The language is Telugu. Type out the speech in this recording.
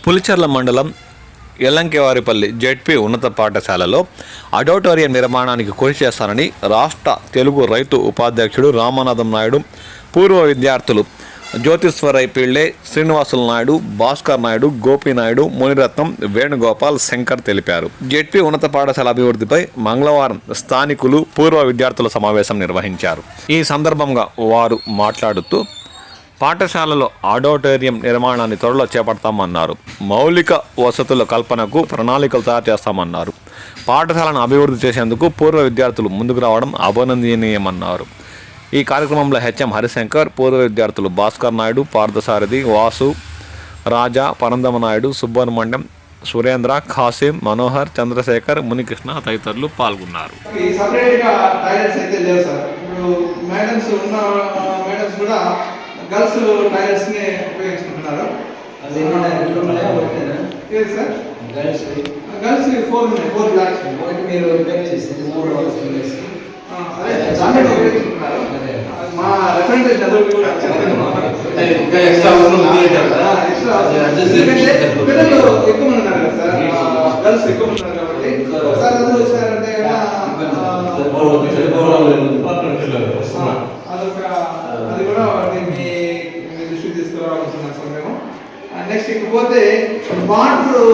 పులిచెర్ల మండలం ఎల్లంకేవారిపల్లి జెడ్పీ ఉన్నత పాఠశాలలో ఆడిటోరియం నిర్మాణానికి కృషి చేస్తానని రాష్ట్ర తెలుగు రైతు ఉపాధ్యక్షుడు రామనాథం నాయుడు, పూర్వ విద్యార్థులు జ్యోతిశ్వరయ్య పిళ్ళే, శ్రీనివాసులు నాయుడు, భాస్కర్ నాయుడు, గోపీనాయుడు, మునిరత్నం, వేణుగోపాల్, శంకర్ తెలిపారు. జెడ్పీ ఉన్నత పాఠశాల అభివృద్ధిపై మంగళవారం స్థానికులు పూర్వ విద్యార్థుల సమావేశం నిర్వహించారు. ఈ సందర్భంగా వారు మాట్లాడుతూ పాఠశాలలో ఆడిటోరియం నిర్మాణాన్ని త్వరలో చేపడతామన్నారు. మౌలిక వసతుల కల్పనకు ప్రణాళికలు తయారు చేస్తామన్నారు. పాఠశాలను అభివృద్ధి చేసేందుకు పూర్వ విద్యార్థులు ముందుకు రావడం అభినందనీయమన్నారు. ఈ కార్యక్రమంలో హెచ్ఎం హరిశంకర్, పూర్వ విద్యార్థులు భాస్కర్ నాయుడు, పార్థసారథి, వాసు, రాజా, పరందమ నాయుడు, సుబ్రహ్మణ్యం, సురేంద్ర, ఖాసిం, మనోహర్, చంద్రశేఖర్, మునికృష్ణ తదితరులు పాల్గొన్నారు. గర్ల్స్ టాయిలెట్స్ ని ఉపయోగించుకుంటున్నారు. గర్ల్స్ 4 లాక్స్ మీరు ఉపయోగించేసి 3 ఉపయోగించుకుంటున్నారు. మా రెఫరెంట్ చదువు కూడా పిల్లలు ఎక్కువ మంది ఉన్నారు కదా సార్, గర్ల్స్ ఎక్కువ మంది ఉన్నారు కాబట్టి ఒకసారి అందరూ వచ్చారంటే అది కూడా మీ దృష్టికి తీసుకురావాల్సిన సమయం. నెక్స్ట్ ఇకపోతే వాటర్